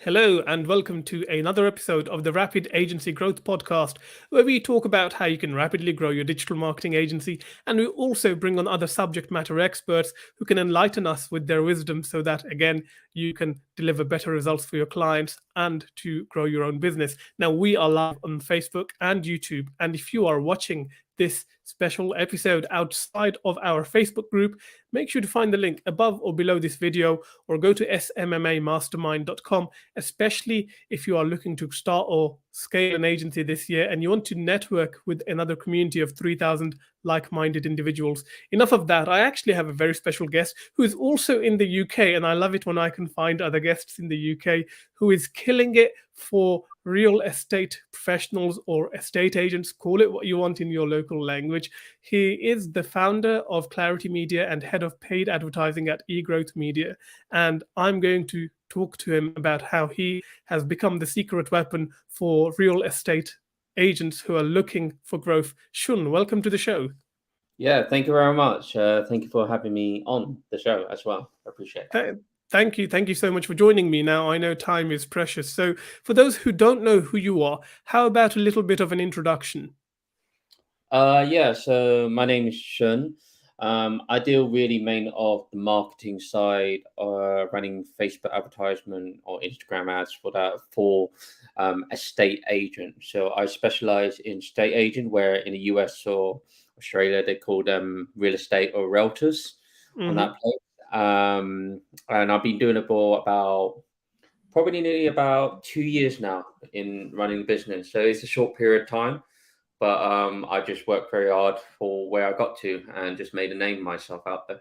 Hello, and welcome to another episode of the Rapid Agency Growth Podcast, where we talk about how you can rapidly grow your digital marketing agency. And we also bring on other subject matter experts who can enlighten us with their wisdom so that, again, you can deliver better results for your clients and to grow your own business. Now, we are live on Facebook and YouTube. And if you are watching this special episode outside of our Facebook group, make sure to find the link above or below this video or go to smmamastermind.com, especially if you are looking to start or scale an agency this year and you want to network with another community of 3,000 like-minded individuals. Enough of that. I actually have a very special guest who is also in the UK, and I love it when I can find other guests in the UK who is killing it for real estate professionals or estate agents. Call it what you want in your local language. He is the founder of Clarity Media and head of paid advertising at eGrowth Media, and I'm going to talk to him about how he has become the secret weapon for real estate agents who are looking for growth. Shun, welcome to the show. Yeah, thank you very much. Thank you for having me on the show as well. I appreciate it. Thank you. Thank you so much for joining me. Now, I know time is precious. So, for those who don't know who you are, how about a little bit of an introduction? Yeah, so my name is Shun. I deal really main of the marketing side, running Facebook advertisement or Instagram ads for estate agent. So I specialize in estate agent, where in the US or Australia they call them real estate or realtors on Hmm. that place. And I've been doing it for about probably nearly about 2 years now in running the business. So it's a short period of time, but I just worked very hard for where I got to and just made a name myself out there.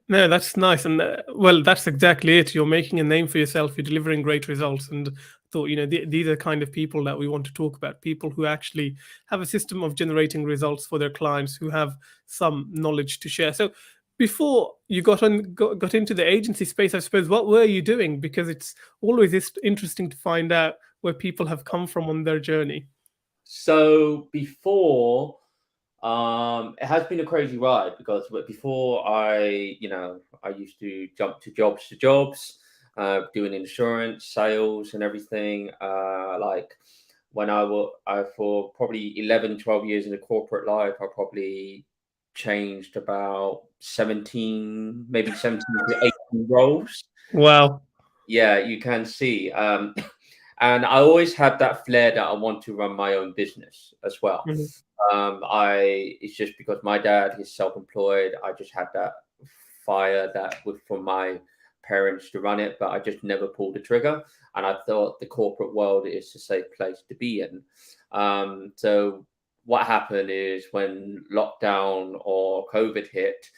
No, that's nice. And well, that's exactly it. You're making a name for yourself, you're delivering great results. And I thought, these are kind of people that we want to talk about, people who actually have a system of generating results for their clients, who have some knowledge to share. So, before you got into the agency space, I suppose, what were you doing? Because it's always interesting to find out where people have come from on their journey. So before, it has been a crazy ride because before I used to jump to jobs, doing insurance, sales, and everything. Like when I for probably 11, 12 years in the corporate life, I probably changed about 17, maybe 17 to 18 roles. Wow. Yeah, you can see. And I always had that flair that I want to run my own business as well. Mhm. It's just because my dad is self-employed. I just had that fire that with from my parents to run it, but I just never pulled the trigger. And I thought the corporate world is a safe place to be in. So what happened is when lockdown or COVID hit,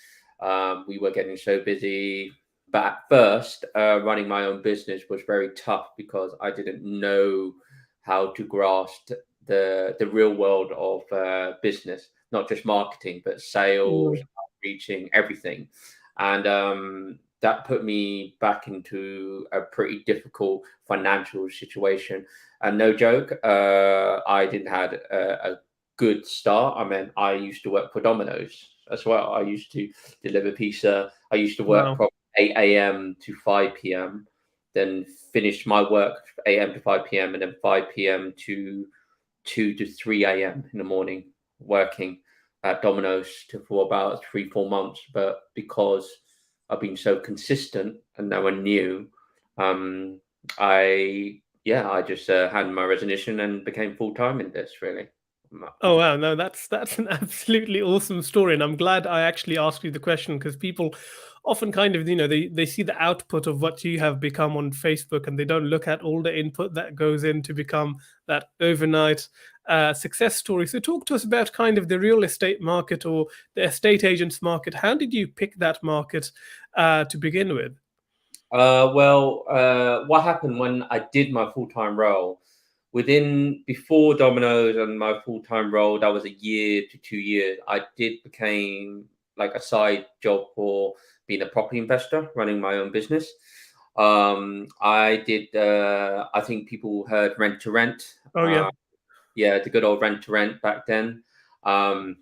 we were getting so busy. But at first, running my own business was very tough because I didn't know how to grasp the real world of business, not just marketing, but sales, Mm. reaching everything. And that put me back into a pretty difficult financial situation. And no joke, I didn't had a good start. I mean, I used to work for Domino's as well. I used to deliver pizza. I used to work Wow. probably 8 a.m. to 5 p.m., then finish my work 8 a.m. to 5 p.m., and then 5 p.m. to 2 to 3 a.m. in the morning working at Domino's for about 3, 4 months. But because I've been so consistent and no one knew, um, I just handed my resignation and became full time in this really. Oh wow, no, that's an absolutely awesome story, and I'm glad I actually asked you the question because people often kind of they see the output of what you have become on Facebook, and they don't look at all the input that goes in to become that overnight success story. So talk to us about kind of the real estate market or the estate agents market. How did you pick that market to begin with? What happened when I did my full time role? Before Domino's and my full time role, that was a year to 2 years. I did became like a side job for being a property investor, running my own business. I did. I think people heard rent to rent. Oh yeah. Yeah, the good old rent to rent back then. Um,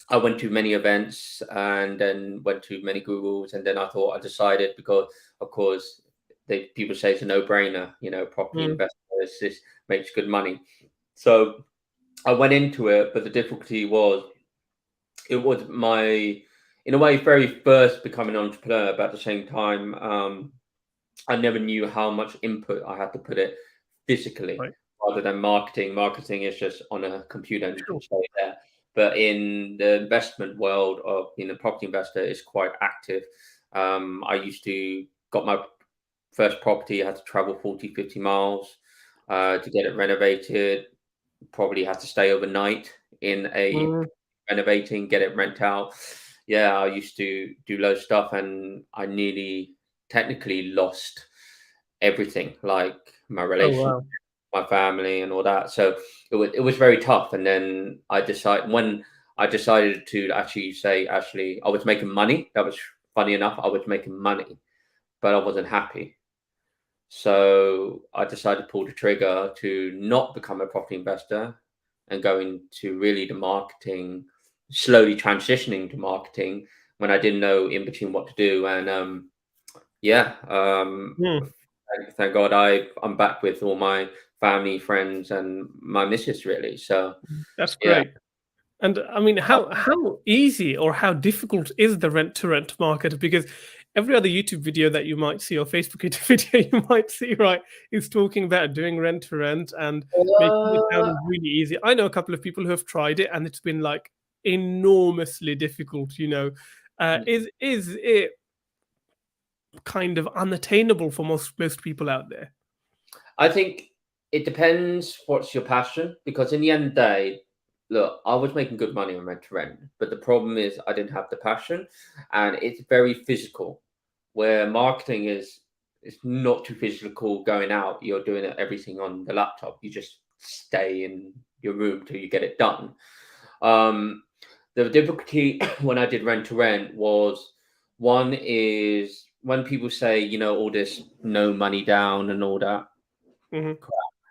I went to many events and then went to many Googles, and then I decided because, of course, people say it's a no-brainer. Property Mm. investors, this makes good money. So I went into it, but the difficulty was it was my, in a way, very first becoming an entrepreneur. But at the same time, I never knew how much input I had to put it physically Right. rather than marketing. Marketing is just on a computer and you can Sure. stay there. But in the investment world of being a property investor, is quite active. I used to got my first property. I had to travel 40, 50 miles to get it renovated. Probably had to stay overnight in a Mm. renovating, get it rent out. Yeah, I used to do loads of stuff, and I nearly technically lost everything, like my Oh relationship, wow. my family, and all that. So it was very tough. And then I decided to actually say, actually, I was making money. That was funny enough. I was making money, but I wasn't happy. So I decided to pull the trigger to not become a property investor and go into really the marketing, slowly transitioning to marketing when I didn't know in between what to do. And yeah, Mm. thank God I'm back with all my family, friends, and my missus really. So That's yeah, great. And I mean, how easy or how difficult is the rent to rent market? Because every other YouTube video that you might see or Facebook YouTube video you might see, right, is talking about doing rent to rent and making it uh, sound really easy. I know a couple of people who have tried it and it's been like enormously difficult. Is it kind of unattainable for most people out there? I think it depends what's your passion, because in the end of the day, look, I was making good money on rent to rent, but the problem is I didn't have the passion, and it's very physical. Where marketing is, it's not too physical going out. You're doing everything on the laptop. You just stay in your room till you get it done. Um, the difficulty when I did rent to rent was, one is when people say, all this no money down and all that, Hmm.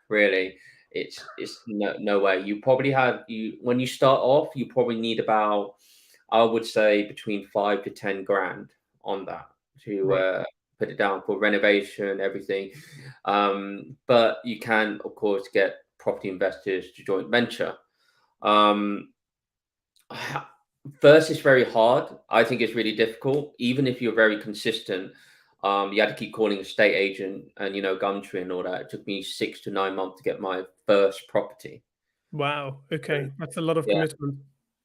really. It's no way. You probably have, you when you start off, you probably need about, I would say, between 5 to 10 grand on that to Right. put it down for renovation, everything. But you can, of course, get property investors to joint venture. Um, First, it's very hard. I think it's really difficult, even if you're very consistent. You had to keep calling a state agent and Gumtree and all that. It took me 6 to 9 months to get my first property. Wow. And Okay. That's a lot of yeah, commitment.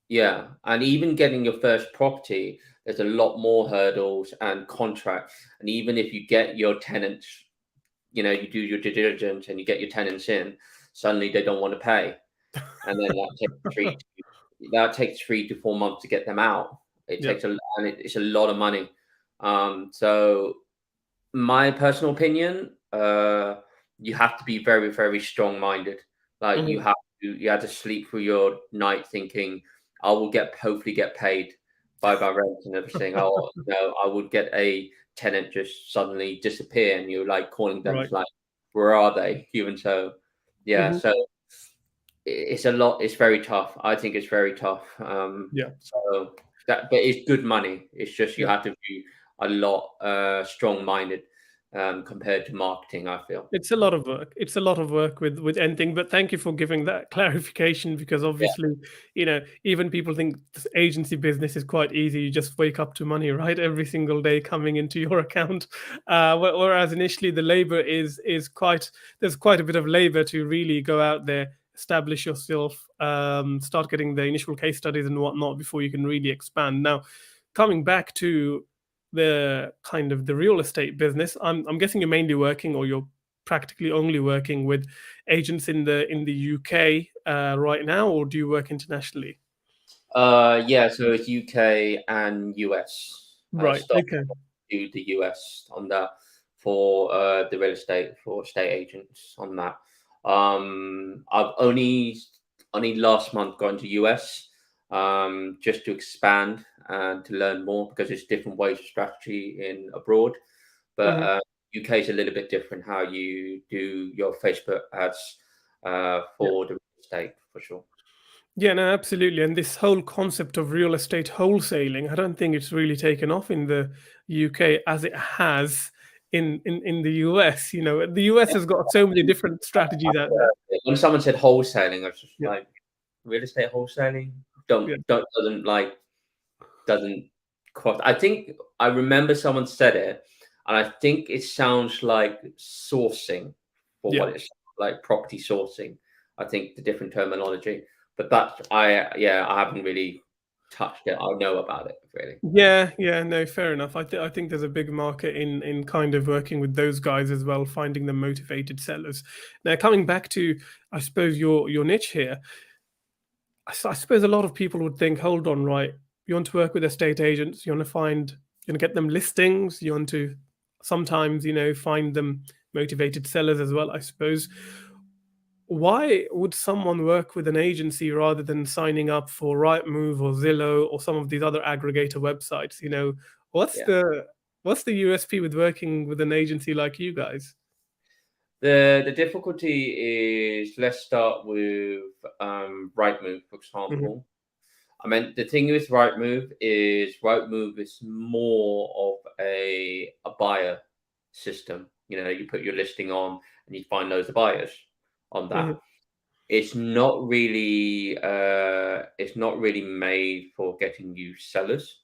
yeah, and even getting your first property, there's a lot more hurdles and contracts. And even if you get your tenants, you do your due diligence and you get your tenants in, suddenly they don't want to pay, and then that takes 3 to 4 months to get them out. It Yeah. takes it's a lot of money. So my personal opinion, you have to be very, very strong minded. Like Mhm. you have to sleep through your night thinking, I will hopefully get paid by my rent and everything. I would get a tenant just suddenly disappear, and you're like calling them, Right. like, where are they? Even so, yeah. Mhm. So it's a lot. It's very tough. I think it's very tough. Yeah. So but it's good money. It's just you Yeah. have to be a lot strong-minded compared to marketing, I feel. It's a lot of work. It's a lot of work with anything, but thank you for giving that clarification because Yeah, obviously, even people think this agency business is quite easy. You just wake up to money, right? Every single day coming into your account. Whereas initially the labor is quite there's quite a bit of labor to really go out there, establish yourself, start getting the initial case studies and whatnot before you can really expand. Now, coming back to the kind of the real estate business, I'm guessing you're mainly working or you're practically only working with agents in the UK right now, or do you work internationally? yeah. So it's UK and US. I Right. started Okay. to the US on that for the real estate for estate agents on that. I've only last month gone to US just to expand and to learn more, because there's different ways of strategy in abroad. But Mhm. UK is a little bit different how you do your Facebook ads Yeah. for the real estate for sure. Yeah, no, absolutely. And this whole concept of real estate wholesaling, I don't think it's really taken off in the UK as it has in the US. You know, the US has got so many different strategies out there. When someone said wholesaling, I was just Yeah, like, real estate wholesaling yeah. doesn't cross. I think I remember someone said it, and I think it sounds like sourcing for Yeah. what it's like, property sourcing. I think the different terminology, but I haven't really touched it. I know about it really. Yeah, yeah, no, fair enough. I think there's a big market in kind of working with those guys as well, finding the motivated sellers. Now, coming back to, I suppose your niche here, I suppose a lot of people would think, hold on, right? You want to work with estate agents, you want to find, you want to get them listings, you want to sometimes, find them motivated sellers as well, I suppose. Why would someone work with an agency rather than signing up for Rightmove or Zillow or some of these other aggregator websites? What's Yeah. the what's the USP with working with an agency like you guys? The difficulty is, let's start with Rightmove, for Mhm, example. I mean, the thing with Rightmove is more of a buyer system. You know, you put your listing on and you find loads of buyers on that. mhm. It's not really made for getting you sellers,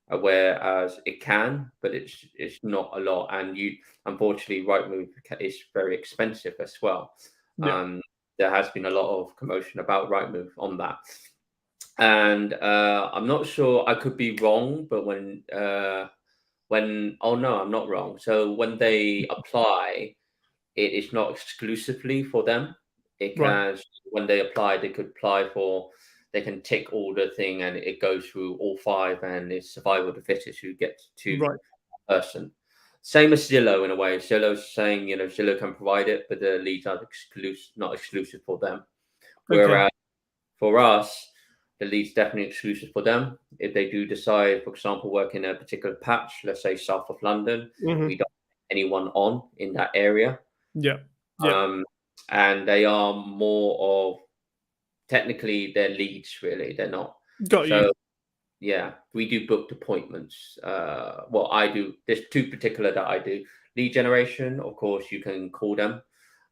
whereas it can, but it's not a lot. And you, unfortunately, is very expensive as well. Yeah, Um, there has been a lot of commotion about Rightmove on that, and I'm not sure. I could be wrong, but when oh no, I'm not wrong. So when they apply, it is not exclusively for them. It right. can, when they apply, they could apply for, they can tick all the thing and it goes through all five, and it's survival of the fittest who gets to Right. person. Same as Zillow in a way. Zillow's saying, Zillow can provide it, but the leads are not exclusive for them. Okay. Whereas for us, the lead's definitely exclusive for them. If they do decide, for example, work in a particular patch, let's say south of London, we Mhm. don't have anyone on in that area. Yeah. Yeah. Um, and they are more of, technically, they're leads, really. They're not. Got you. So yeah, we do booked appointments. Well, I do. There's two particular that I do. Lead generation, of course, you can call them,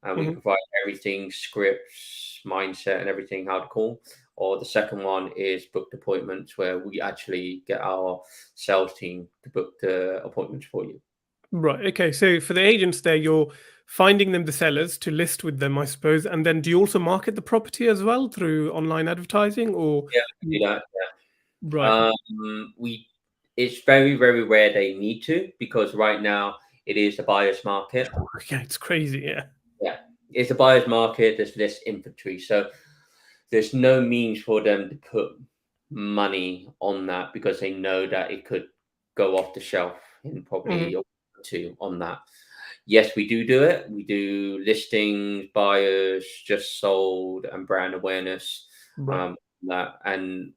and we Mhm. provide everything, scripts, mindset, and everything how to call. Or the second one is booked appointments, where we actually get our sales team to book the appointments for you. Right. Okay. So for the agents there, you're finding them the sellers to list with them, I suppose. And then do you also market the property as well through online advertising or Yeah, we do that. right. We It's very, very rare they need to, because right now it is a buyer's market. Yeah, it's crazy. Yeah. Yeah, it's a buyer's market. There's less inventory, so there's no means for them to put money on that, because they know that it could go off the shelf in probably Mhm. a week or two on that. Yes, we do it. We do listings, buyers, just sold, and brand awareness. Right. Um, that and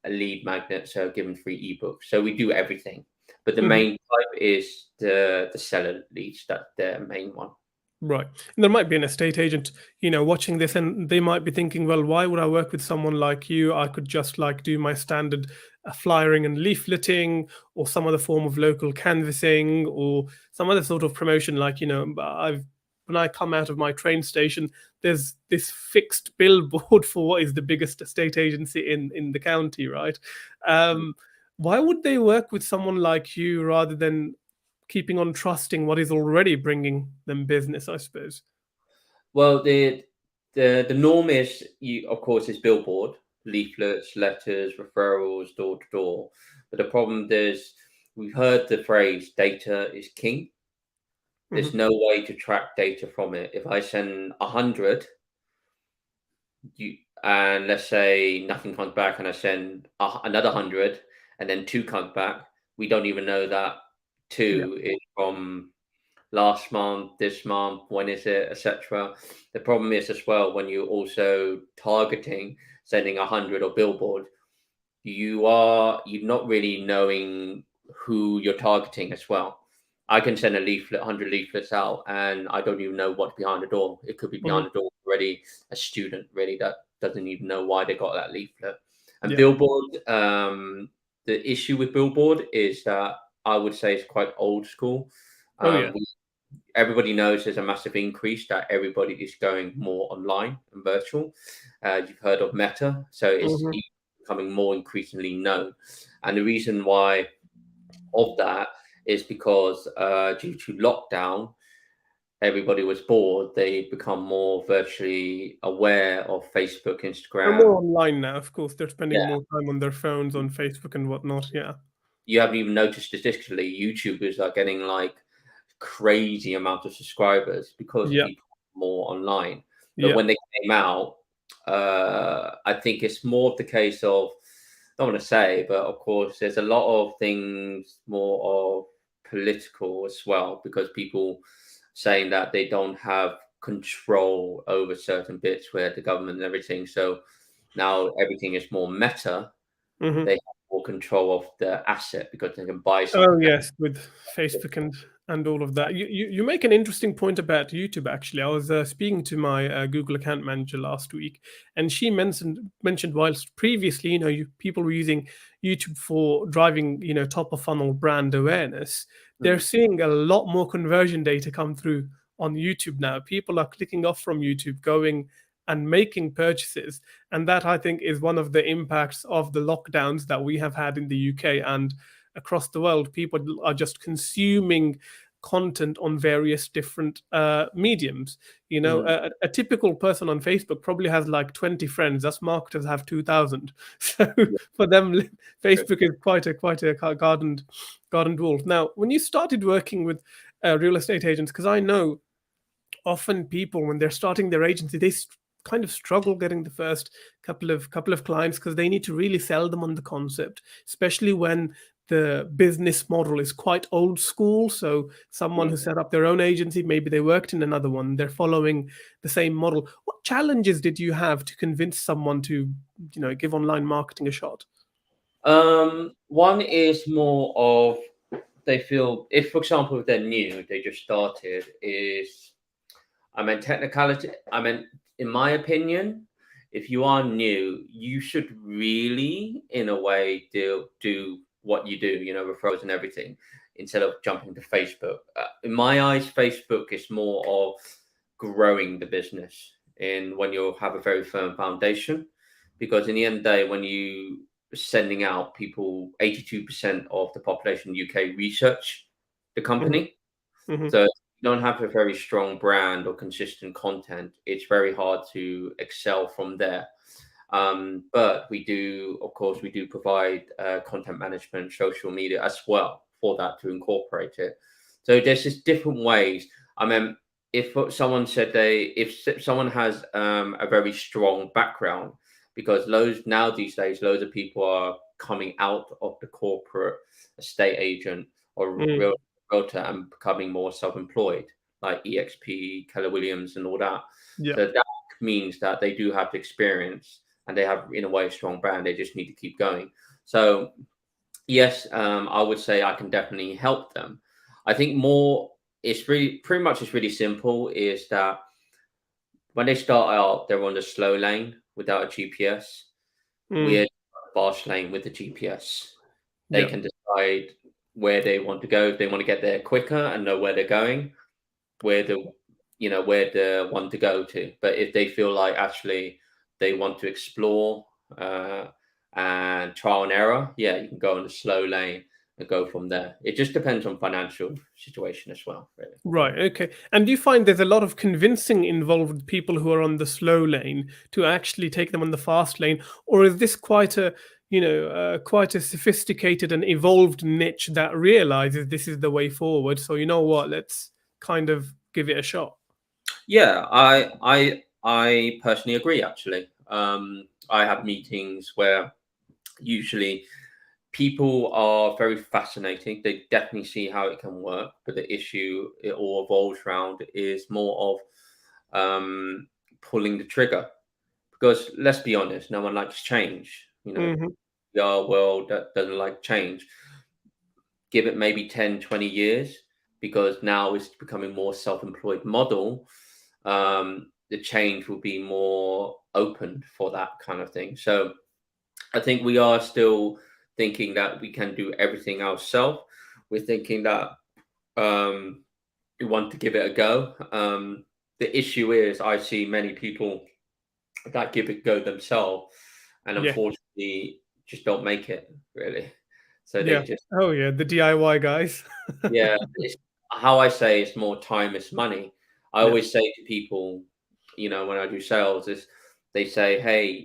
a lead magnet, so given free ebooks. So we do everything, but the Mhm. main type is the seller leads. That's their main one. Right. And there might be an estate agent, watching this and they might be thinking, well, why would I work with someone like you? I could just like do my standard flyering and leafleting or some other form of local canvassing or some other sort of promotion. Like, when I come out of my train station, there's this fixed billboard for what is the biggest estate agency in the county, right? Um, why would they work with someone like you rather than keeping on trusting what is already bringing them business, I suppose. Well, the norm is, you, of course, is billboard, leaflets, letters, referrals, door to door. But the problem is, we've heard the phrase "data is king." There's Mhm. no way to track data from it. If I send 100, you and let's say nothing comes back, and I send another 100, and then two comes back, we don't even know that Yeah. two is from last month, this month, when is it, etc. The problem is as well, when you're also targeting, sending 100 or billboard, you're not really knowing who you're targeting as well. I can send a leaflet, 100 leaflets out, and I don't even know what's behind the door. It could be Mhm. behind the door already a student, really, that doesn't even know why they got that leaflet. And Yeah. billboard, the issue with billboard is that I would say it's quite old school. Oh yeah. Everybody knows there's a massive increase that everybody is going more online and virtual. You've heard of Meta, so it's Hmm. becoming more increasingly known. And the reason why of that is because due to lockdown, everybody was bored. They become more virtually aware of Facebook, They're more Instagram. online now, of course. They're spending Yeah, more time on their phones, on Facebook and whatnot. Yeah. you haven't even noticed statistically, YouTubers are getting like crazy amount of subscribers because Yeah. people are more online. But Yeah. when they came out, I think it's more of the case of, I don't want to say, but of course, there's a lot of things more of political as well, because people saying that they don't have control over certain bits where the government and everything. So now everything is more meta. Hmm. They have more control of the asset because they can buy Oh something. yes, with Facebook and all of that. You make an interesting point about YouTube. Actually, I was speaking to my Google account manager last week, and she mentioned whilst previously, people were using YouTube for driving, top of funnel brand awareness. They're Mm, seeing a lot more conversion data come through on YouTube now. People are clicking off from YouTube, going and making purchases, and that I think is one of the impacts of the lockdowns that we have had in the UK and across the world. People are just consuming content on various different mediums. mm, A typical person on Facebook probably has like 20 friends. Us marketers have 2,000. So yeah, for them, true. Facebook is quite a gardened wall. Now, when you started working with real estate agents, because I know often people when they're starting their agency, kind of struggle getting the first couple of clients because they need to really sell them on the concept, especially when the business model is quite old school. So someone Mm. who set up their own agency, maybe they worked in another one, they're following the same model. What challenges did you have to convince someone to give online marketing a shot? One is more of, they feel, if for example if they're new, they just started, is, I mean, technicality. I mean, in my opinion, if you are new, you should really, in a way, do what you do, referrals and everything, instead of jumping to Facebook. In my eyes, Facebook is more of growing the business in when you have a very firm foundation. Because in the end of the day, when you sending out people, 82% of the population in the UK research the Hmm. company. Hmm. So if you don't have a very strong brand or consistent content, it's very hard to excel from there. But we do, of course, we do provide content management, social media as well for that to incorporate it. So there's just different ways. I mean, if someone said if someone has a very strong background, because loads now these days, loads of people are coming out of the corporate estate agent or Mm. realtor and becoming more self-employed, like EXP, Keller Williams, and all that. Yeah. So that means that they do have the experience and they have, in a way, a strong brand. They just need to keep going. So yes, I would say I can definitely help them. I think more, it's really pretty much, it's really simple. Is that when they start out, they're on the slow lane without a GPS. We're Mm. fast lane with the GPS. They Yeah. can decide where they want to go. If they want to get there quicker and know where they're going, where where the one to go to. But if they feel like actually they want to explore and trial and error, yeah, you can go in the slow lane and go from there. It just depends on financial situation as well, really. Right. Okay. And do you find there's a lot of convincing involved with people who are on the slow lane to actually take them on the fast lane, or is this quite a sophisticated and evolved niche that realizes this is the way forward? So you know what? Let's kind of give it a shot. Yeah, I personally agree. Actually, I have meetings where usually people are very fascinating. They definitely see how it can work, but the issue it all evolves around is more of pulling the trigger. Because let's be honest, no one likes change. Hmm. We are a world that doesn't like change. Give it maybe 10, 20 years, because now it's becoming more self-employed model. The change will be more open for that kind of thing. So I think we are still thinking that we can do everything ourselves. We're thinking that who want to give it a go. The issue is I see many people that give it a go themselves, and Yeah. unfortunately just don't make it really. So they Yeah. just Oh yeah, the DIY guys. yeah, it's how I say it's more time is money. I Yeah. always say to people, when I do sales, is they say, "Hey,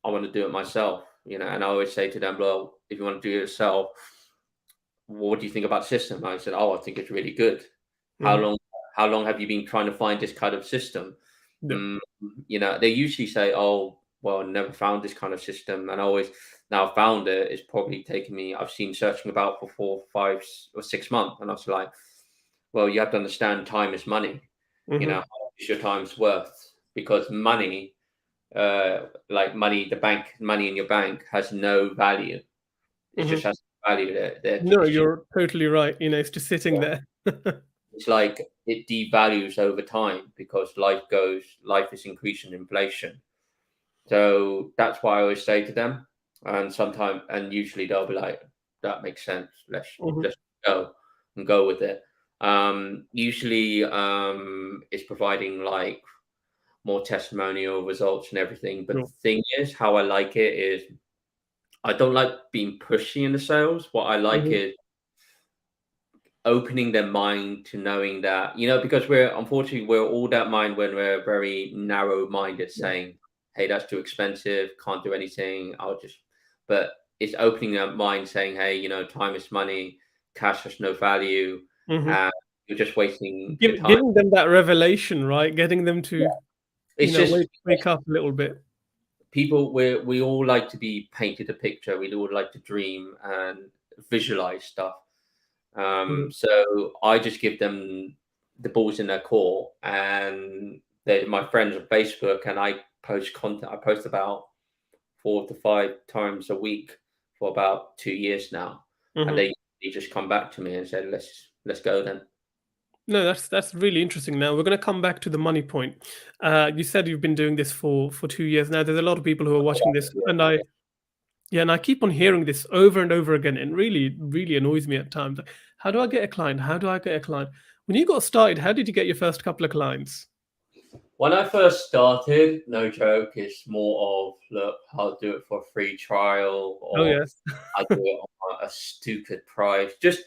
I want to do it myself," and I always say to them, "Well, if you want to do it yourself, what do you think about the system?" I said, "Oh, I think it's really good. How Mhm. long how long have you been trying to find this kind of system?" Yeah. Mm, they usually say, "Oh, well, I never found this kind of system." And I always now found it. It's probably taken me, I've seen searching about for 4, 5, or 6 months. And I was like, well, you have to understand time is money. How Mhm. much is your time's worth? Because money, like money, the bank, money in your bank has no value. It just Mhm. has no value there. No, It's just you're totally right. It's just sitting there. It's like it devalues over time because life is increasing inflation. So that's why I always say to them, and usually they'll be like, "That makes sense. Let's Mhm. let's go and go with it." Usually, it's providing like more testimonial results and everything. But Sure. the thing is, how I like it is, I don't like being pushy in the sales. What I like Mhm. is opening their mind to knowing that, because we're all that mind when we're very narrow minded, Yeah. saying, hey, that's too expensive, can't do anything, but it's opening their mind saying, hey, time is money, cash has no value, Mhm. and you're just wasting your time. Giving them that revelation, right? Getting them to, It's just wake up a little bit. we all like to be painted a picture, we all like to dream and visualize stuff. Mhm. So I just give them the balls in their court, and they're my friends on Facebook, and I post content. I post about 4 to 5 times a week for about 2 years now, and Mhm. they just come back to me and said, "Let's go then." No, that's really interesting. Now we're going to come back to the money point. You said you've been doing this for 2 years now. There's a lot of people who are watching this, and Yeah. I keep on hearing this over and over again, and really, really annoys me at times. Like, how do I get a client? How do I get a client? When you got started, how did you get your first couple of clients? When I first started, no joke, it's more of look, I'll do it for a free trial, Oh or yes. I do it on a stupid price, just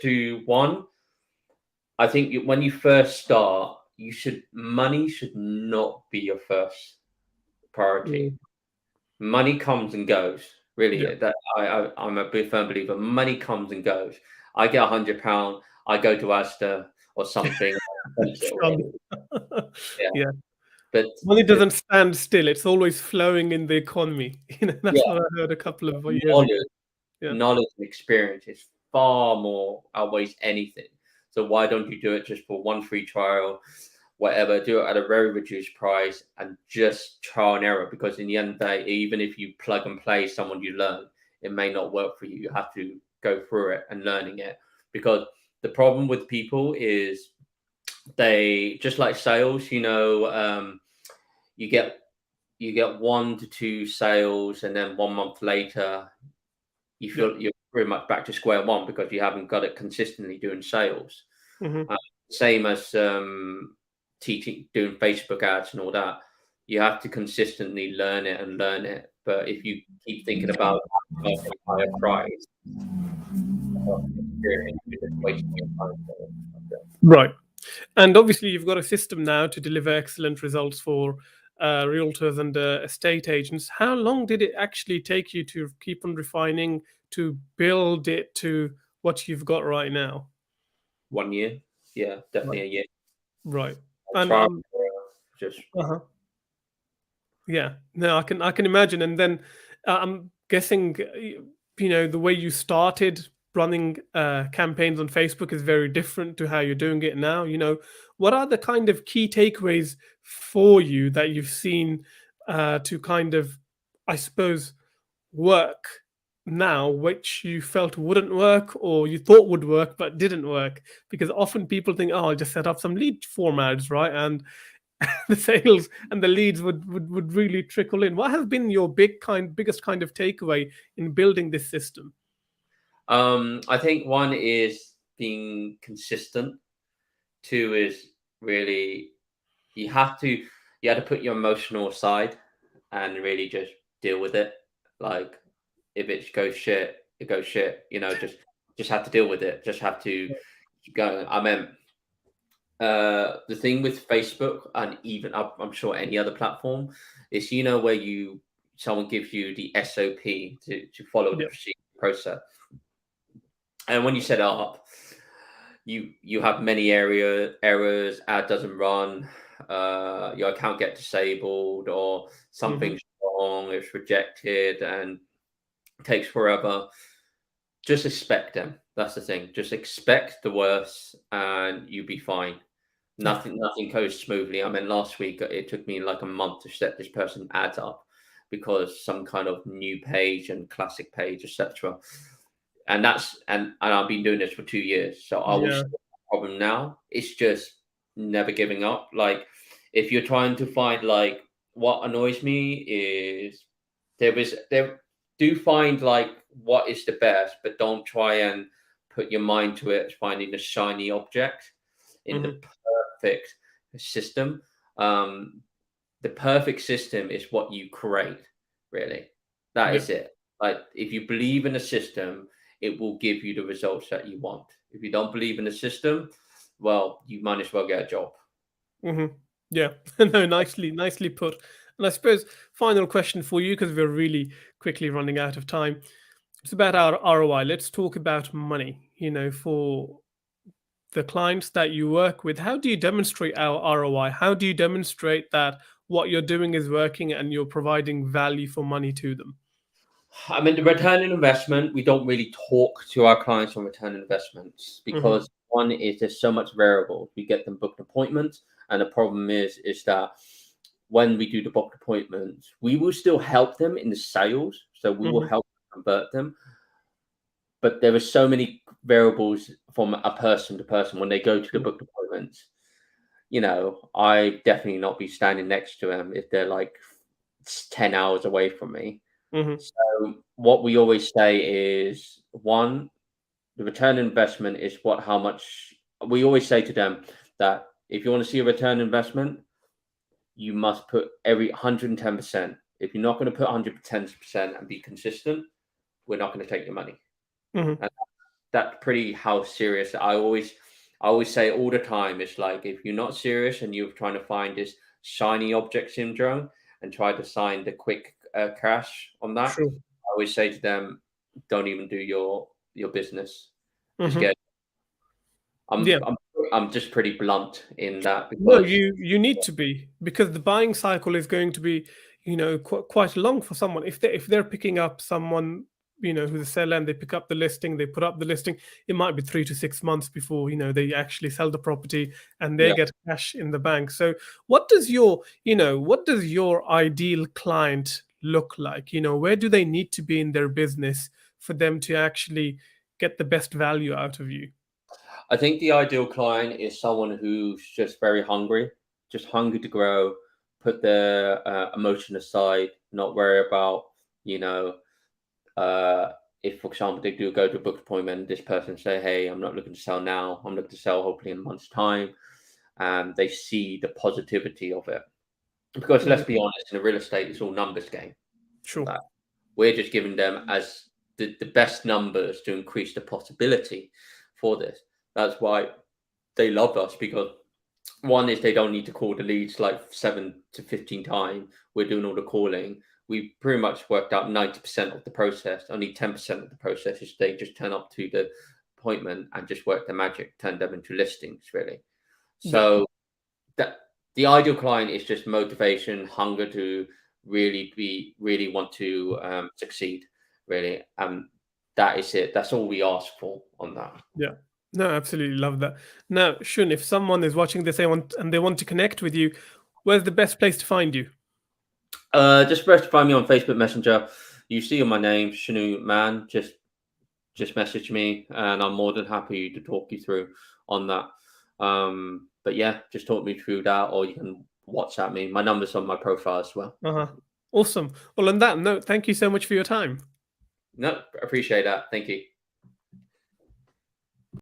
to one. I think when you first start, money should not be your first priority. Mm, Money comes and goes. Really, yeah. I'm a big firm believer. Money comes and goes. I get £100. I go to Asda or something. I spend it Fun. already. Yeah, Yeah. but Money the doesn't stand still. It's always flowing in the economy. yeah, That's what I heard a couple of years ago. knowledge, Yeah. knowledge and experience is far more outweighs anything. So why don't you do it just for one free trial, whatever? Do it at a very reduced price and just trial and error. Because in the end of the day, even if you plug and play someone you learn, it may not work for you. You have to go through it and learning it. Because the problem with people is they just like sales. You get 1 to 2 sales, and then 1 month later you Yeah. feel you're pretty much back to square one because you haven't got it consistently doing sales. Hmm. Uh, Same as teaching, doing Facebook ads and all that. You have to consistently learn it and learn it. But if you keep thinking about a higher price, not experience, you're just wasting your time. Right. And obviously, you've got a system now to deliver excellent results for realtors and estate agents. How long did it actually take you to keep on refining to build it to what you've got right now? 1 year, yeah, Right. definitely a year. Right. I And try just uh-huh. Yeah, no, I can imagine. And then I'm guessing, the way you started running campaigns on Facebook is very different to how you're doing it now. What are the kind of key takeaways for you that you've seen to kind of, I suppose, work now, which you felt wouldn't work or you thought would work but didn't work? Because often people think, oh, I'll just set up some lead form ads, right? And the sales and the leads would really trickle in. What has been your biggest kind of takeaway in building this system? I think one is being consistent. Two is really you have to you have to put your emotional aside and really just deal with it. Like if it goes shit, it goes shit. Just have to deal with it. Just have to keep going. I mean, the thing with Facebook and even I'm sure any other platform is where someone gives you the SOP to follow the Yeah. process, and when you set it up, you have many errors, ad doesn't run, your account get disabled or Hmm. something's wrong, it's rejected and takes forever. Just expect them. That's the thing. Just expect the worst and you'll be fine. Yeah. Nothing goes smoothly. I mean, last week it took me like a month to set this person ads up because some kind of new page and classic page, etc. And I've been doing this for 2 years, so I will Yeah. see the problem now. It's just never giving up. Like if you're trying to find like what annoys me is there do find like what is the best, but don't try and put your mind to it finding the shiny object in the Hmm. perfect system. Um, the perfect system is what you create, really. That Yeah. is it. Like if you believe in a system, it will give you the results that you want. If you don't believe in the system, well, you might as well get a job. Hmm. Yeah. No, nicely put. And I suppose final question for you, because we're really quickly running out of time. It's about our ROI. Let's talk about money. For the clients that you work with, how do you demonstrate our ROI? How do you demonstrate that what you're doing is working and you're providing value for money to them? I mean, the return on investment, we don't really talk to our clients on return on investments Hmm. because one is there's so much variable. We get them booked appointments, and the problem is that when we do the booked appointments, we will still help them in the sales, so we will Hmm. help convert them. But there are so many variables from a person to person when they go to the booked appointments. I definitely not be standing next to them if they're like 10 hours away from me. Hmm. So what we always say is one, the return on investment is how much we always say to them that if you want to see a return on investment, you must put every 110%. If you're not going to put 110% and be consistent, we're not going to take your money. Hmm. And that's pretty how serious I always say all the time. It's like if you're not serious and you're trying to find this shiny object syndrome and try to sign the quick cash on that, True. I always say to them, don't even do your business. Just Hmm. get. Yeah. I'm just pretty blunt in that No, because you need to be, because the buying cycle is going to be, quite long for someone. If they're picking up someone, who's a seller, and they pick up the listing, they put up the listing, it might be 3 to 6 months before they actually sell the property and they yeah, get cash in the bank. So what does your ideal client look like? Where do they need to be in their business for them to actually get the best value out of you? I think the ideal client is someone who's just very hungry, just hungry to grow, put their emotion aside, not worry about you know uh, if, for example, they do go to a book appointment, this person say, "Hey, I'm not looking to sell now. I'm looking to sell hopefully in a month's time," and they see the positivity of it. Because let's Mhm. be honest, in a real estate, it's all numbers game. Sure. That we're just giving them as the best numbers to increase the possibility for this. That's why they love us because one is they don't need to call the leads like 7 to 15 times. We're doing all the calling. We pretty much worked out 90% of the process. Only 10% of the process is they just turn up to the appointment and just work the magic, turn them into listings, really. Yeah. So that the ideal client is just motivation, hunger to really want to succeed, really. That is it. That's all we ask for on that. Yeah. No, absolutely love that. Now, Shun, if someone is watching this and they want to connect with you, where's the best place to find you? Just first find me on Facebook Messenger. You see my name, Shanu Man. Just message me, and I'm more than happy to talk you through on that. But yeah, just talk me through that, or you can WhatsApp me. My number's on my profile as well. Uh-huh. Awesome. Well, on that note, thank you so much for your time. No, appreciate that. Thank you.